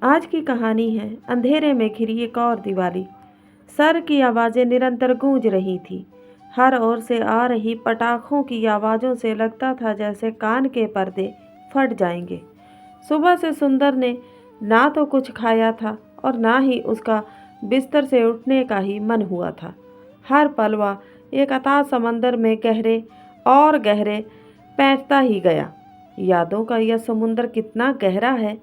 आज की कहानी है अंधेरे में घिरी एक और दिवाली। सर की आवाज़ें निरंतर गूंज रही थी। हर ओर से आ रही पटाखों की आवाज़ों से लगता था जैसे कान के पर्दे फट जाएंगे। सुबह से सुंदर ने ना तो कुछ खाया था और ना ही उसका बिस्तर से उठने का ही मन हुआ था। हर पल वह एक अथाह समंदर में गहरे और गहरे पैंठता ही गया। यादों का यह समुंदर कितना गहरा है,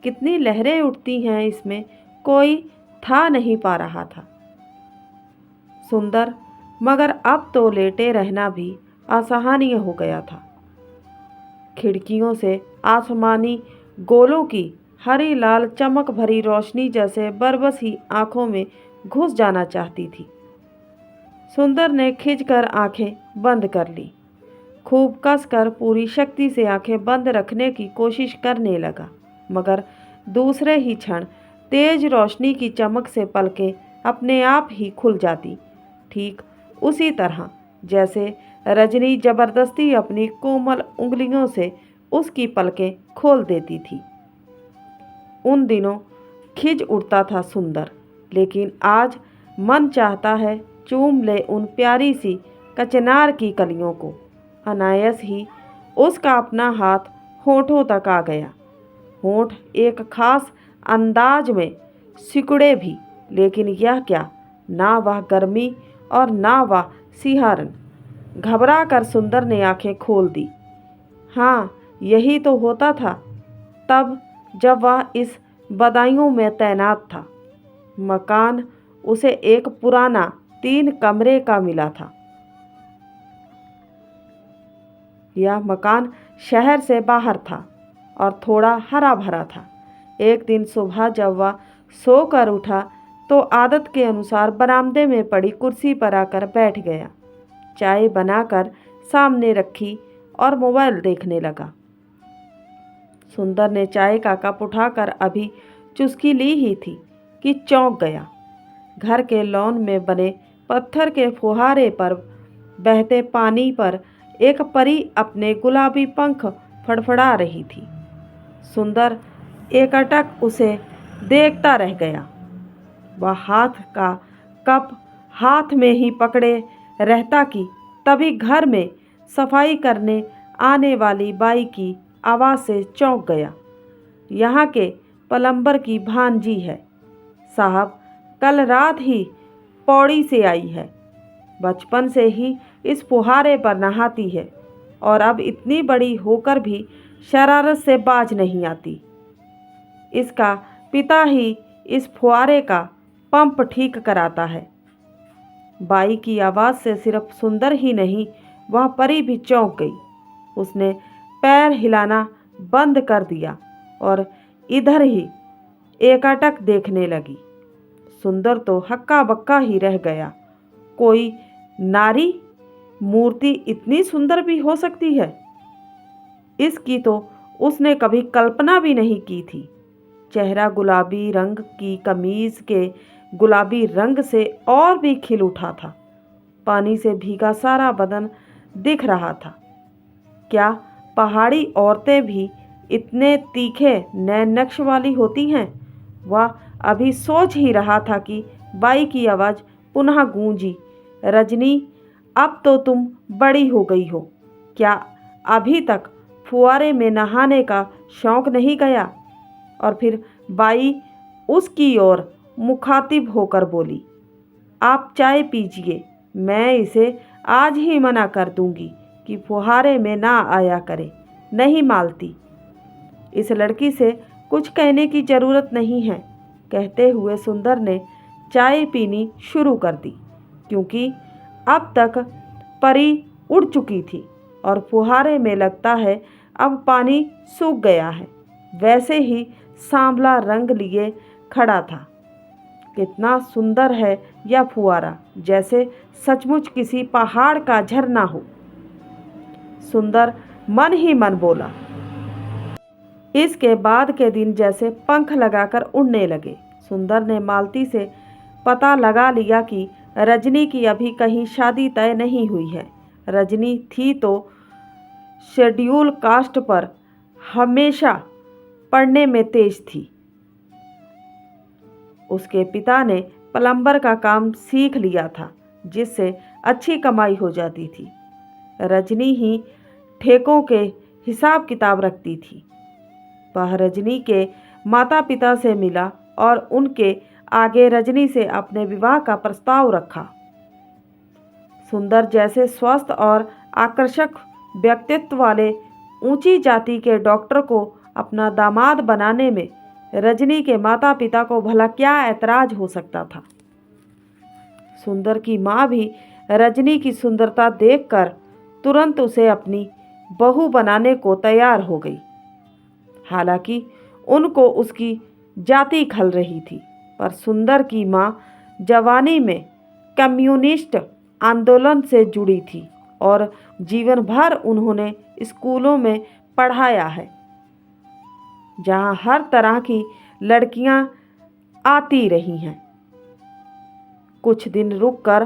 कितनी लहरें उठती हैं इसमें, कोई था नहीं पा रहा था सुंदर। मगर अब तो लेटे रहना भी असहनीय हो गया था। खिड़कियों से आसमानी गोलों की हरी लाल चमक भरी रोशनी जैसे बरबस ही आंखों में घुस जाना चाहती थी। सुंदर ने खिंचकर आंखें बंद कर ली। खूब कसकर पूरी शक्ति से आंखें बंद रखने की कोशिश करने लगा, मगर दूसरे ही क्षण तेज रोशनी की चमक से पलकें अपने आप ही खुल जाती, ठीक उसी तरह जैसे रजनी जबरदस्ती अपनी कोमल उंगलियों से उसकी पलकें खोल देती थी। उन दिनों खिज उठता था सुंदर, लेकिन आज मन चाहता है चूम ले उन प्यारी सी कचनार की कलियों को। अनायास ही उसका अपना हाथ होठों तक आ गया। होंठ एक खास अंदाज में सिकुड़े भी, लेकिन यह क्या, ना वह गर्मी और ना वह सिहरन। घबरा कर सुंदर ने आंखें खोल दी। हाँ, यही तो होता था तब जब वह इस बदायूं में तैनात था। मकान उसे एक पुराना 3 कमरे का मिला था। यह मकान शहर से बाहर था और थोड़ा हरा भरा था। एक दिन सुबह जब वह सोकर उठा तो आदत के अनुसार बरामदे में पड़ी कुर्सी पर आकर बैठ गया। चाय बनाकर सामने रखी और मोबाइल देखने लगा। सुंदर ने चाय का कप उठाकर अभी चुस्की ली ही थी कि चौंक गया। घर के लॉन में बने पत्थर के फुहारे पर बहते पानी पर एक परी अपने गुलाबी पंख फड़फड़ा रही थी। सुंदर एकटक उसे देखता रह गया। वह हाथ का कप हाथ में ही पकड़े रहता कि तभी घर में सफाई करने आने वाली बाई की आवाज़ से चौंक गया। यहाँ के प्लम्बर की भांजी है साहब, कल रात ही पौड़ी से आई है। बचपन से ही इस फुहारे पर नहाती है और अब इतनी बड़ी होकर भी शरारत से बाज नहीं आती। इसका पिता ही इस फुहारे का पंप ठीक कराता है। बाई की आवाज़ से सिर्फ सुंदर ही नहीं, वह परी भी चौंक गई। उसने पैर हिलाना बंद कर दिया और इधर ही एकटक देखने लगी। सुंदर तो हक्का बक्का ही रह गया। कोई नारी मूर्ति इतनी सुंदर भी हो सकती है, इसकी तो उसने कभी कल्पना भी नहीं की थी। चेहरा गुलाबी रंग की कमीज के गुलाबी रंग से और भी खिल उठा था। पानी से भीगा सारा बदन दिख रहा था। क्या पहाड़ी औरतें भी इतने तीखे नए नक्श वाली होती हैं? वह अभी सोच ही रहा था कि बाई की आवाज़ पुनः गूंजी, रजनी, अब तो तुम बड़ी हो गई हो, क्या अभी तक फुआरे में नहाने का शौक नहीं गया? और फिर बाई उसकी ओर मुखातिब होकर बोली, आप चाय पीजिए, मैं इसे आज ही मना कर दूंगी कि फुहारे में ना आया करे। नहीं मालती, इस लड़की से कुछ कहने की ज़रूरत नहीं है। कहते हुए सुंदर ने चाय पीनी शुरू कर दी, क्योंकि अब तक परी उड़ चुकी थी और फुहारे में लगता है अब पानी सूख गया है। वैसे ही सांवला रंग लिए खड़ा था। कितना सुंदर है यह फुहारा, जैसे सचमुच किसी पहाड़ का झरना हो। सुंदर मन ही मन बोला। इसके बाद के दिन जैसे पंख लगाकर उड़ने लगे। सुंदर ने मालती से पता लगा लिया कि रजनी की अभी कहीं शादी तय नहीं हुई है। रजनी थी तो शेड्यूल कास्ट पर हमेशा पढ़ने में तेज थी। उसके पिता ने प्लम्बर का काम सीख लिया था, जिससे अच्छी कमाई हो जाती थी। रजनी ही ठेकों के हिसाब किताब रखती थी। वह रजनी के माता पिता से मिला और उनके आगे रजनी से अपने विवाह का प्रस्ताव रखा। सुंदर जैसे स्वस्थ और आकर्षक व्यक्तित्व वाले ऊंची जाति के डॉक्टर को अपना दामाद बनाने में रजनी के माता पिता को भला क्या ऐतराज हो सकता था। सुंदर की माँ भी रजनी की सुंदरता देखकर तुरंत उसे अपनी बहू बनाने को तैयार हो गई। हालांकि उनको उसकी जाति खल रही थी, पर सुंदर की माँ जवानी में कम्युनिस्ट आंदोलन से जुड़ी थी और जीवन भर उन्होंने स्कूलों में पढ़ाया है, जहाँ हर तरह की लड़कियाँ आती रही हैं। कुछ दिन रुककर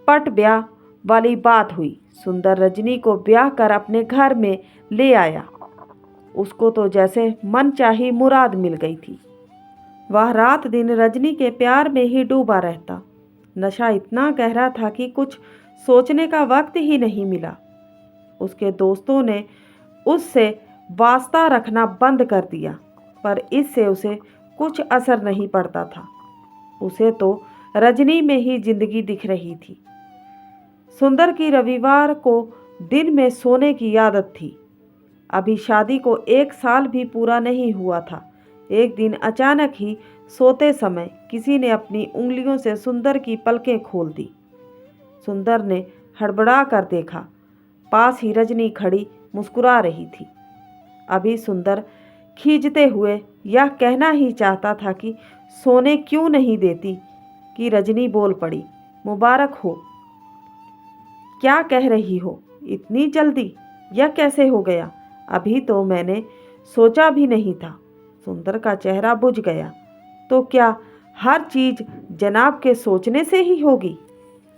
पट ब्याह वाली बात हुई। सुंदर रजनी को ब्याह कर अपने घर में ले आया। उसको तो जैसे मन चाही मुराद मिल गई थी। वह रात दिन रजनी के प्यार में ही डूबा रहता। नशा इतना गहरा था कि कुछ सोचने का वक्त ही नहीं मिला। उसके दोस्तों ने उससे वास्ता रखना बंद कर दिया, पर इससे उसे कुछ असर नहीं पड़ता था। उसे तो रजनी में ही जिंदगी दिख रही थी। सुंदर की रविवार को दिन में सोने की आदत थी। अभी शादी को 1 साल भी पूरा नहीं हुआ था। एक दिन अचानक ही सोते समय किसी ने अपनी उंगलियों से सुंदर की पलकें खोल दी। सुंदर ने हड़बड़ा कर देखा। पास ही रजनी खड़ी मुस्कुरा रही थी। अभी सुंदर खींचते हुए यह कहना ही चाहता था कि सोने क्यों नहीं देती कि रजनी बोल पड़ी, मुबारक हो। क्या कह रही हो, इतनी जल्दी, यह कैसे हो गया? अभी तो मैंने सोचा भी नहीं था। सुंदर का चेहरा बुझ गया। तो क्या हर चीज जनाब के सोचने से ही होगी?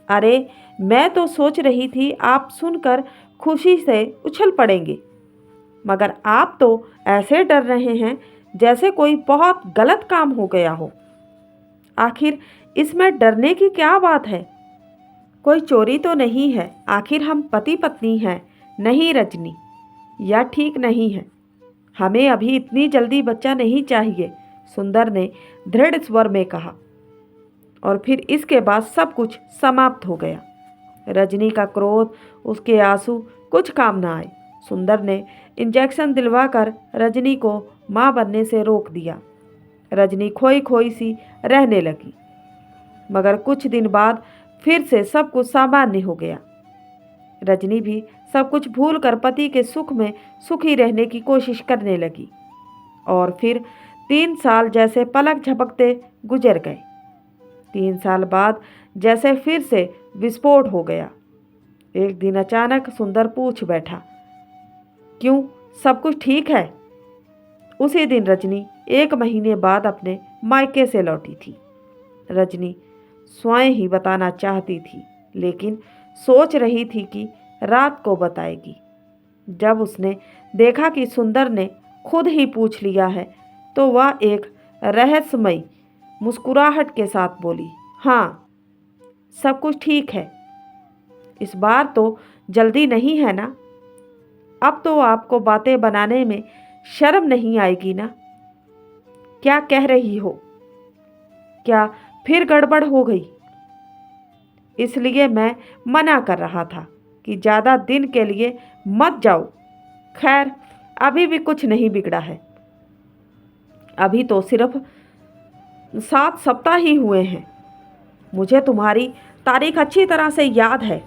अरे मैं तो सोच रही थी आप सुनकर खुशी से उछल पड़ेंगे, मगर आप तो ऐसे डर रहे हैं जैसे कोई बहुत गलत काम हो गया हो। आखिर इसमें डरने की क्या बात है? कोई चोरी तो नहीं है, आखिर हम पति पत्नी हैं। नहीं रजनी, यह ठीक नहीं है। हमें अभी इतनी जल्दी बच्चा नहीं चाहिए, सुंदर ने दृढ़ स्वर में कहा। और फिर इसके बाद सब कुछ समाप्त हो गया। रजनी का क्रोध, उसके आंसू कुछ काम ना आए। सुंदर ने इंजेक्शन दिलवाकर रजनी को मां बनने से रोक दिया। रजनी खोई खोई सी रहने लगी, मगर कुछ दिन बाद फिर से सब कुछ सामान्य हो गया। रजनी भी सब कुछ भूलकर पति के सुख में सुखी रहने की कोशिश करने लगी। और फिर 3 साल जैसे पलक झपकते गुजर गए। 3 साल बाद जैसे फिर से विस्फोट हो गया। एक दिन अचानक सुंदर पूछ बैठा, क्यों, सब कुछ ठीक है? उसी दिन रजनी 1 महीने बाद अपने मायके से लौटी थी। रजनी स्वयं ही बताना चाहती थी, लेकिन सोच रही थी कि रात को बताएगी। जब उसने देखा कि सुंदर ने खुद ही पूछ लिया है, तो वह एक रहस्यमयी मुस्कुराहट के साथ बोली, हाँ, सब कुछ ठीक है। इस बार तो जल्दी नहीं है ना? अब तो आपको बातें बनाने में शर्म नहीं आएगी ना? क्या कह रही हो? क्या फिर गड़बड़ हो गई? इसलिए मैं मना कर रहा था कि ज़्यादा दिन के लिए मत जाओ। खैर, अभी भी कुछ नहीं बिगड़ा है। अभी तो सिर्फ 7 सप्ताह ही हुए हैं। मुझे तुम्हारी तारीख अच्छी तरह से याद है।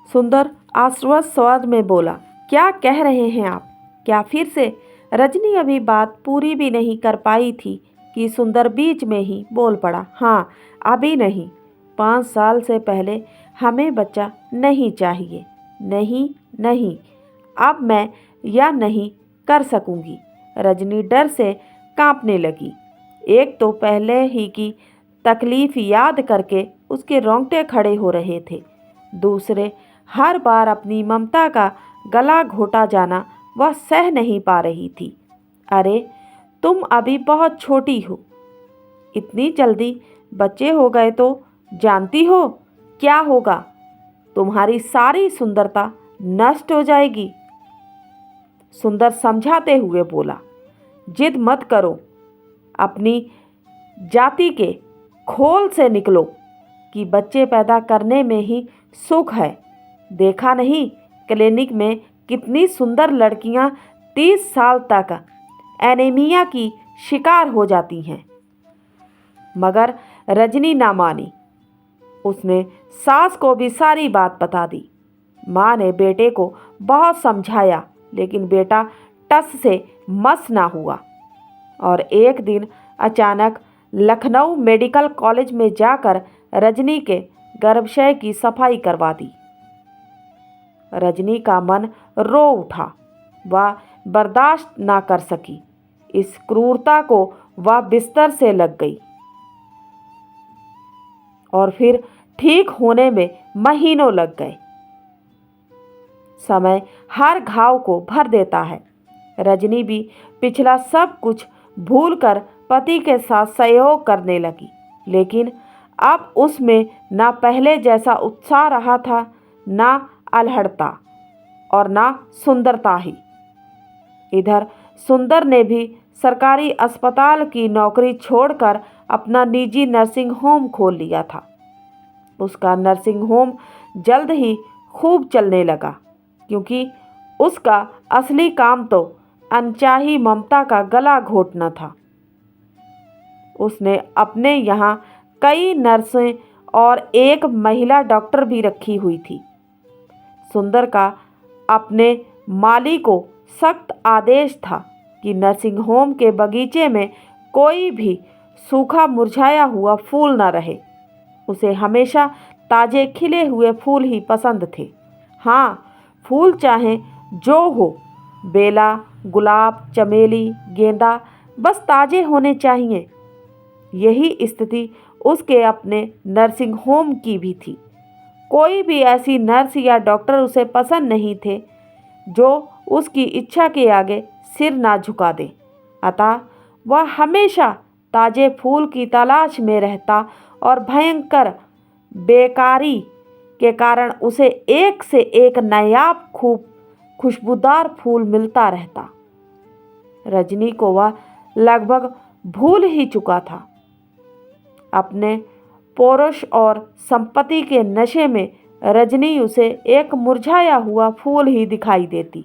सुंदर आश्वस्त स्वर में बोला, क्या कह रहे हैं आप? क्या फिर से? रजनी अभी बात पूरी भी नहीं कर पाई थी कि सुंदर बीच में ही बोल पड़ा, हाँ, अभी नहीं। 5 साल से पहले हमें बच्चा नहीं चाहिए। नहीं नहीं, अब मैं यह नहीं कर सकूंगी। रजनी डर से कांपने लगी। एक तो पहले ही की तकलीफ याद करके उसके रोंगटे खड़े हो रहे थे। दूसरे, हर बार अपनी ममता का गला घोटा जाना वह सह नहीं पा रही थी। अरे तुम अभी बहुत छोटी हो, इतनी जल्दी बच्चे हो गए तो जानती हो क्या होगा? तुम्हारी सारी सुंदरता नष्ट हो जाएगी। सुंदर समझाते हुए बोला, जिद मत करो, अपनी जाति के खोल से निकलो कि बच्चे पैदा करने में ही सुख है। देखा नहीं क्लिनिक में कितनी सुंदर लड़कियां 30 साल तक एनीमिया की शिकार हो जाती हैं। मगर रजनी ना मानी। उसने सास को भी सारी बात बता दी। माँ ने बेटे को बहुत समझाया, लेकिन बेटा टस से मस ना हुआ और एक दिन अचानक लखनऊ मेडिकल कॉलेज में जाकर रजनी के गर्भाशय की सफाई करवा दी। रजनी का मन रो उठा। वह बर्दाश्त ना कर सकी। इस क्रूरता को वह बिस्तर से लग गई और फिर ठीक होने में महीनों लग गए। समय हर घाव को भर देता है। रजनी भी पिछला सब कुछ भूलकर पति के साथ सहयोग करने लगी, लेकिन अब उसमें ना पहले जैसा उत्साह रहा था, ना अल्हड़ता और ना सुंदरता ही। इधर सुंदर ने भी सरकारी अस्पताल की नौकरी छोड़कर अपना निजी नर्सिंग होम खोल लिया था। उसका नर्सिंग होम जल्द ही खूब चलने लगा, क्योंकि उसका असली काम तो अनचाही ममता का गला घोटना था। उसने अपने यहाँ कई नर्सें और एक महिला डॉक्टर भी रखी हुई थी। सुंदर का अपने माली को सख्त आदेश था कि नर्सिंग होम के बगीचे में कोई भी सूखा मुरझाया हुआ फूल न रहे। उसे हमेशा ताजे खिले हुए फूल ही पसंद थे। हाँ, फूल चाहे जो हो, बेला, गुलाब, चमेली, गेंदा, बस ताजे होने चाहिए। यही स्थिति उसके अपने नर्सिंग होम की भी थी। कोई भी ऐसी नर्स या डॉक्टर उसे पसंद नहीं थे जो उसकी इच्छा के आगे सिर ना झुका दे। अतः वह हमेशा ताजे फूल की तलाश में रहता और भयंकर बेकारी के कारण उसे एक से एक नायाब खूब खुशबूदार फूल मिलता रहता। रजनी को वह लगभग भूल ही चुका था। अपने पौरुष और संपत्ति के नशे में रजनी उसे एक मुरझाया हुआ फूल ही दिखाई देती,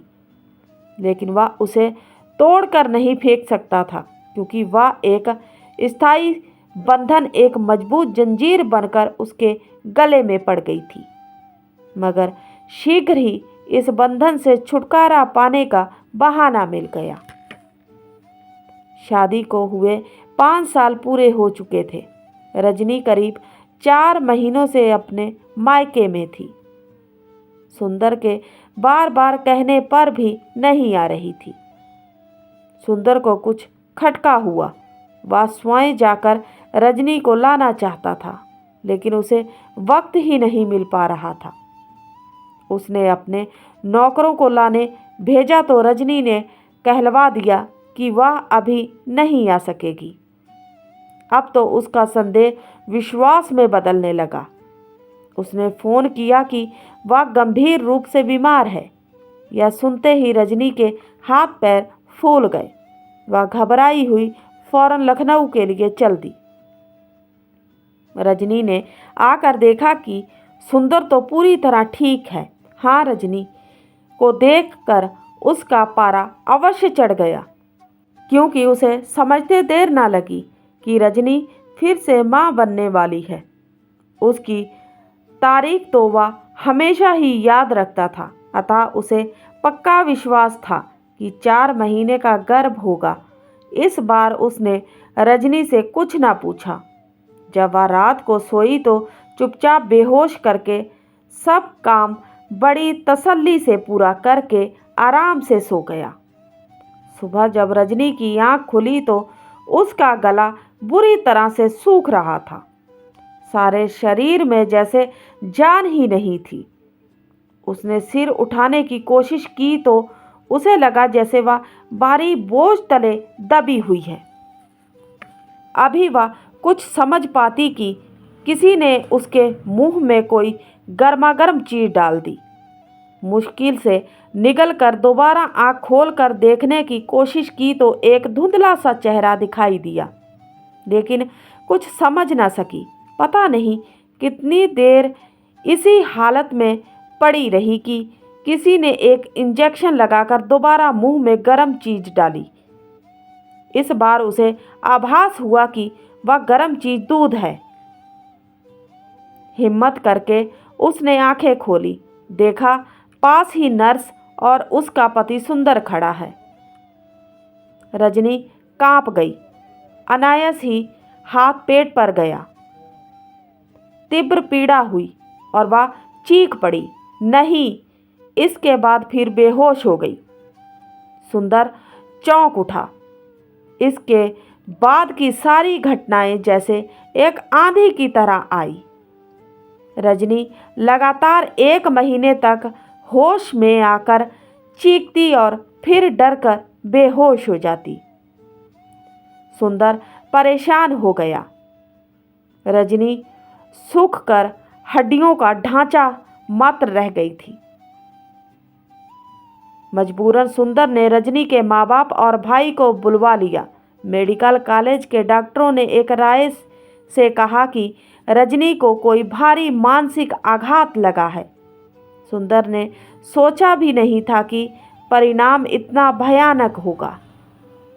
लेकिन वह उसे तोड़कर नहीं फेंक सकता था, क्योंकि वह एक स्थायी बंधन, एक मजबूत जंजीर बनकर उसके गले में पड़ गई थी। मगर शीघ्र ही इस बंधन से छुटकारा पाने का बहाना मिल गया। शादी को हुए 5 साल पूरे हो चुके थे। रजनी करीब 4 महीनों से अपने मायके में थी। सुंदर के बार बार कहने पर भी नहीं आ रही थी। सुंदर को कुछ खटका हुआ। वह स्वयं जाकर रजनी को लाना चाहता था, लेकिन उसे वक्त ही नहीं मिल पा रहा था। उसने अपने नौकरों को लाने भेजा तो रजनी ने कहलवा दिया कि वह अभी नहीं आ सकेगी। अब तो उसका संदेह विश्वास में बदलने लगा। उसने फ़ोन किया कि वह गंभीर रूप से बीमार है। यह सुनते ही रजनी के हाथ पैर फूल गए। वह घबराई हुई फौरन लखनऊ के लिए चल दी। रजनी ने आकर देखा कि सुंदर तो पूरी तरह ठीक है। हाँ, रजनी को देखकर उसका पारा अवश्य चढ़ गया, क्योंकि उसे समझते देर ना लगी कि रजनी फिर से माँ बनने वाली है। उसकी तारीख तो वह हमेशा ही याद रखता था, अतः उसे पक्का विश्वास था कि 4 महीने का गर्भ होगा। इस बार उसने रजनी से कुछ ना पूछा। जब वह रात को सोई तो चुपचाप बेहोश करके सब काम बड़ी तसल्ली से पूरा करके आराम से सो गया। सुबह जब रजनी की आँख खुली तो उसका गला बुरी तरह से सूख रहा था। सारे शरीर में जैसे जान ही नहीं थी। उसने सिर उठाने की कोशिश की तो उसे लगा जैसे वह भारी बोझ तले दबी हुई है। अभी वह कुछ समझ पाती कि किसी ने उसके मुंह में कोई गर्मागर्म चीज़ डाल दी। मुश्किल से निगल कर दोबारा आँख खोल कर देखने की कोशिश की तो एक धुंधला सा चेहरा दिखाई दिया, लेकिन कुछ समझ ना सकी। पता नहीं कितनी देर इसी हालत में पड़ी रही कि किसी ने एक इंजेक्शन लगाकर दोबारा मुंह में गर्म चीज़ डाली। इस बार उसे आभास हुआ कि वह गर्म चीज़ दूध है। हिम्मत करके उसने आंखें खोली, देखा पास ही नर्स और उसका पति सुंदर खड़ा है। रजनी कांप गई, अनायास ही हाथ पेट पर गया। तीव्र पीड़ा हुई और वह चीख पड़ी, नहीं। इसके बाद फिर बेहोश हो गई। सुंदर चौंक उठा। इसके बाद की सारी घटनाएं जैसे एक आंधी की तरह आई। रजनी लगातार 1 महीने तक होश में आकर चीखती और फिर डरकर बेहोश हो जाती। सुंदर परेशान हो गया। रजनी सूख कर हड्डियों का ढांचा मात्र रह गई थी। मजबूरन सुंदर ने रजनी के माँ बाप और भाई को बुलवा लिया। मेडिकल कॉलेज के डॉक्टरों ने एक राय से कहा कि रजनी को कोई भारी मानसिक आघात लगा है। सुंदर ने सोचा भी नहीं था कि परिणाम इतना भयानक होगा।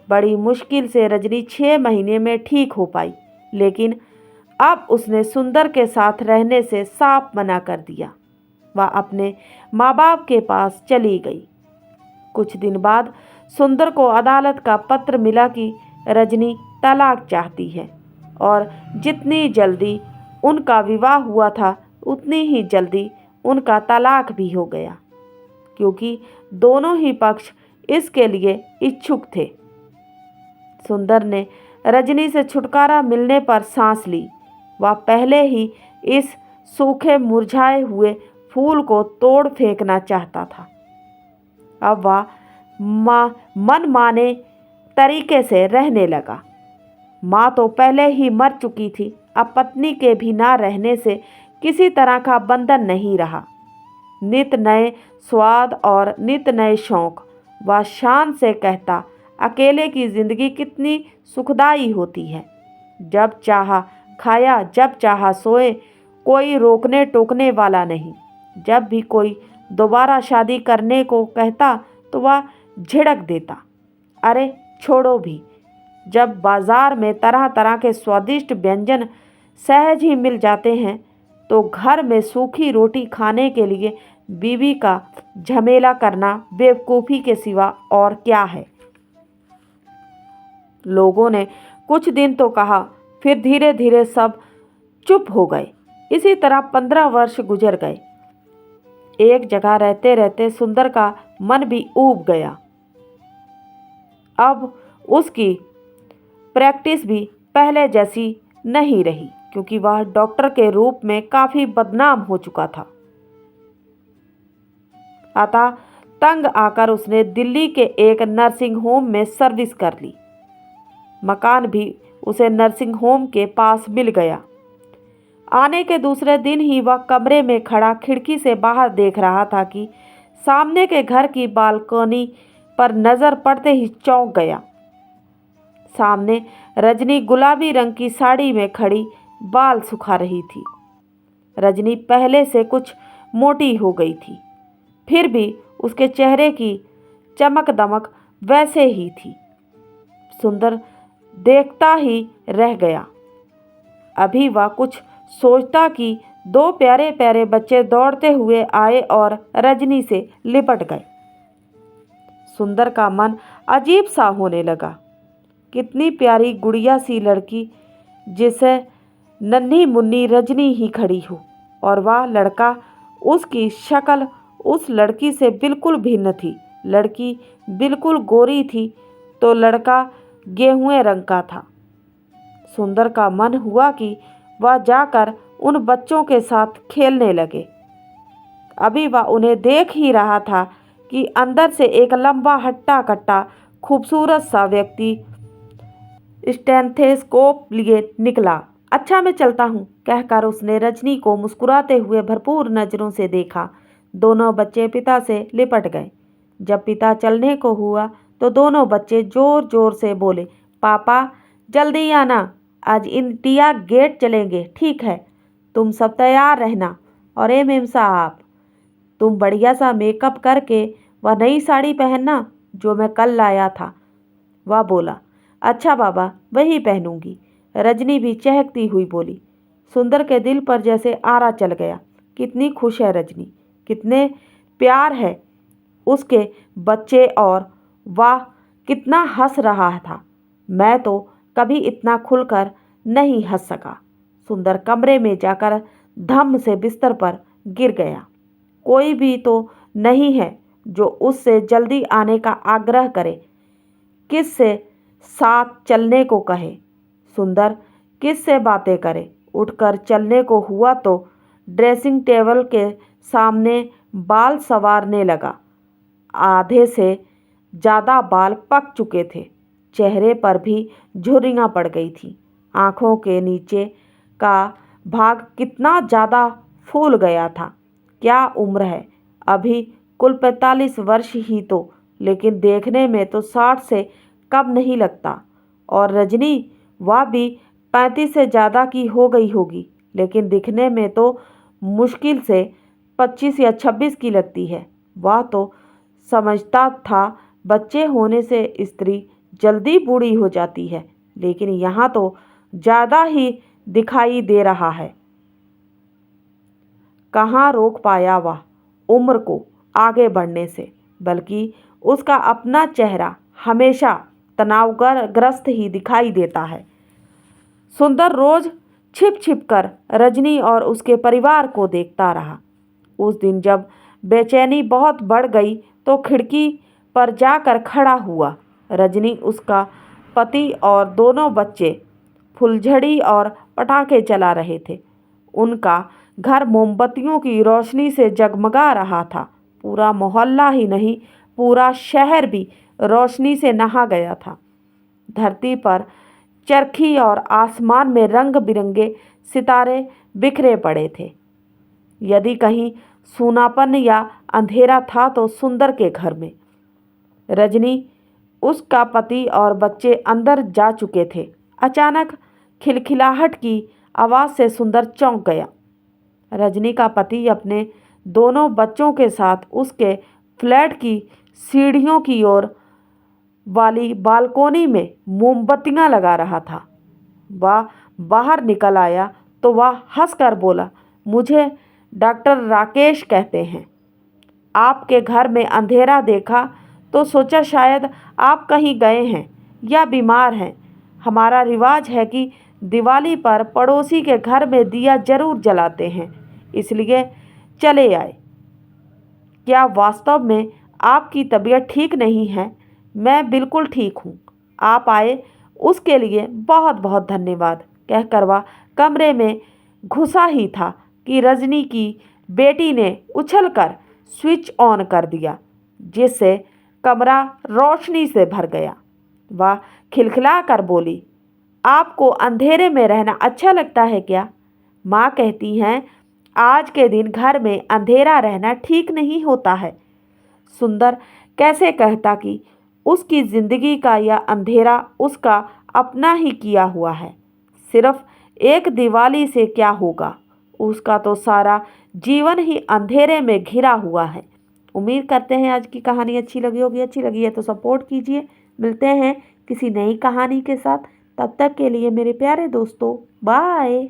बड़ी मुश्किल से रजनी 6 महीने में ठीक हो पाई, लेकिन अब उसने सुंदर के साथ रहने से साफ मना कर दिया। वह अपने माँ बाप के पास चली गई। कुछ दिन बाद सुंदर को अदालत का पत्र मिला कि रजनी तलाक चाहती है और जितनी जल्दी उनका विवाह हुआ था उतनी ही जल्दी उनका तलाक भी हो गया, क्योंकि दोनों ही पक्ष इसके लिए इच्छुक थे। सुंदर ने रजनी से छुटकारा मिलने पर सांस ली। वह पहले ही इस सूखे मुरझाए हुए फूल को तोड़ फेंकना चाहता था। अब वह मनमाने तरीके से रहने लगा। माँ तो पहले ही मर चुकी थी, अब पत्नी के भी ना रहने से किसी तरह का बंधन नहीं रहा। नित नए स्वाद और नित नए शौक। वह शान से कहता, अकेले की ज़िंदगी कितनी सुखदाई होती है। जब चाहा खाया, जब चाहा सोए, कोई रोकने टोकने वाला नहीं। जब भी कोई दोबारा शादी करने को कहता तो वह झिड़क देता, अरे छोड़ो भी। जब बाज़ार में तरह तरह के स्वादिष्ट व्यंजन सहज ही मिल जाते हैं तो घर में सूखी रोटी खाने के लिए बीवी का झमेला करना बेवकूफ़ी के सिवा और क्या है। लोगों ने कुछ दिन तो कहा, फिर धीरे धीरे सब चुप हो गए। इसी तरह 15 वर्ष गुजर गए। एक जगह रहते रहते सुंदर का मन भी ऊब गया। अब उसकी प्रैक्टिस भी पहले जैसी नहीं रही, क्योंकि वह डॉक्टर के रूप में काफ़ी बदनाम हो चुका था। अतः तंग आकर उसने दिल्ली के एक नर्सिंग होम में सर्विस कर ली। मकान भी उसे नर्सिंग होम के पास मिल गया। आने के दूसरे दिन ही वह कमरे में खड़ा खिड़की से बाहर देख रहा था कि सामने के घर की बालकनी पर नज़र पड़ते ही चौंक गया। सामने रजनी गुलाबी रंग की साड़ी में खड़ी बाल सुखा रही थी। रजनी पहले से कुछ मोटी हो गई थी, फिर भी उसके चेहरे की चमक दमक वैसे ही थी। सुंदर देखता ही रह गया। अभी वह कुछ सोचता कि 2 प्यारे प्यारे बच्चे दौड़ते हुए आए और रजनी से लिपट गए। सुंदर का मन अजीब सा होने लगा। कितनी प्यारी गुड़िया सी लड़की, जिसे नन्ही मुन्नी रजनी ही खड़ी हो, और वह लड़का, उसकी शक्ल उस लड़की से बिल्कुल भिन्न थी। लड़की बिल्कुल गोरी थी तो लड़का गेहुए रंग का था। सुंदर का मन हुआ कि वह जाकर उन बच्चों के साथ खेलने लगे। अभी वह उन्हें देख ही रहा था कि अंदर से एक लंबा हट्टा कट्टा खूबसूरत सा व्यक्ति स्टेथोस्कोप लिए निकला। अच्छा मैं चलता हूँ, कहकर उसने रजनी को मुस्कुराते हुए भरपूर नज़रों से देखा। दोनों बच्चे पिता से लिपट गए। जब पिता चलने को हुआ तो दोनों बच्चे जोर जोर से बोले, पापा जल्दी आना, आज इंडिया गेट चलेंगे। ठीक है, तुम सब तैयार रहना। और मेम साहब, तुम बढ़िया सा मेकअप करके वह नई साड़ी पहनना जो मैं कल लाया था। वह बोला, अच्छा बाबा, वही पहनूंगी। रजनी भी चहकती हुई बोली। सुंदर के दिल पर जैसे आरा चल गया। कितनी खुश है रजनी, कितने प्यार है उसके बच्चे, और वाह कितना हंस रहा था। मैं तो कभी इतना खुलकर नहीं हंस सका। सुंदर कमरे में जाकर धम से बिस्तर पर गिर गया। कोई भी तो नहीं है जो उससे जल्दी आने का आग्रह करे, किससे साथ चलने को कहे। सुंदर किससे बातें करे। उठकर चलने को हुआ तो ड्रेसिंग टेबल के सामने बाल संवारने लगा। आधे से ज़्यादा बाल पक चुके थे। चेहरे पर भी झुर्रियाँ पड़ गई थी। आँखों के नीचे का भाग कितना ज़्यादा फूल गया था। क्या उम्र है, अभी कुल 45 वर्ष ही तो, लेकिन देखने में तो 60 से कम नहीं लगता। और रजनी, वह भी 35 से ज़्यादा की हो गई होगी, लेकिन दिखने में तो मुश्किल से 25 या 26 की लगती है। वह तो समझता था बच्चे होने से स्त्री जल्दी बूढ़ी हो जाती है, लेकिन यहाँ तो ज़्यादा ही दिखाई दे रहा है। कहाँ रोक पाया वह उम्र को आगे बढ़ने से, बल्कि उसका अपना चेहरा हमेशा तनावग्रस्त ही दिखाई देता है। सुंदर रोज छिप छिप कर रजनी और उसके परिवार को देखता रहा। उस दिन जब बेचैनी बहुत बढ़ गई तो खिड़की पर जाकर खड़ा हुआ। रजनी, उसका पति और दोनों बच्चे फुलझड़ी और पटाखे चला रहे थे। उनका घर मोमबत्तियों की रोशनी से जगमगा रहा था। पूरा मोहल्ला ही नहीं, पूरा शहर भी रोशनी से नहा गया था। धरती पर चरखी और आसमान में रंग बिरंगे सितारे बिखरे पड़े थे। यदि कहीं सूनापन या अंधेरा था तो सुंदर के घर में। रजनी, उसका पति और बच्चे अंदर जा चुके थे। अचानक खिलखिलाहट की आवाज़ से सुंदर चौंक गया। रजनी का पति अपने दोनों बच्चों के साथ उसके फ्लैट की सीढ़ियों की ओर वाली बालकोनी में मोमबत्तियां लगा रहा था। वह बाहर निकल आया तो वह हंसकर बोला, मुझे डॉक्टर राकेश कहते हैं। आपके घर में अंधेरा देखा तो सोचा शायद आप कहीं गए हैं या बीमार हैं। हमारा रिवाज है कि दिवाली पर पड़ोसी के घर में दिया जरूर जलाते हैं, इसलिए चले आए। क्या वास्तव में आपकी तबीयत ठीक नहीं है? मैं बिल्कुल ठीक हूँ। आप आए उसके लिए बहुत बहुत धन्यवाद, कहकर वह कमरे में घुसा ही था कि रजनी की बेटी ने उछलकर स्विच ऑन कर दिया, जिससे कमरा रोशनी से भर गया। वह खिलखिला कर बोली, आपको अंधेरे में रहना अच्छा लगता है क्या? माँ कहती हैं आज के दिन घर में अंधेरा रहना ठीक नहीं होता है। सुंदर कैसे कहता कि उसकी जिंदगी का यह अंधेरा उसका अपना ही किया हुआ है। सिर्फ एक दिवाली से क्या होगा, उसका तो सारा जीवन ही अंधेरे में घिरा हुआ है। उम्मीद करते हैं आज की कहानी अच्छी लगी होगी। अच्छी लगी है तो सपोर्ट कीजिए। मिलते हैं किसी नई कहानी के साथ। तब तक के लिए मेरे प्यारे दोस्तों, बाय।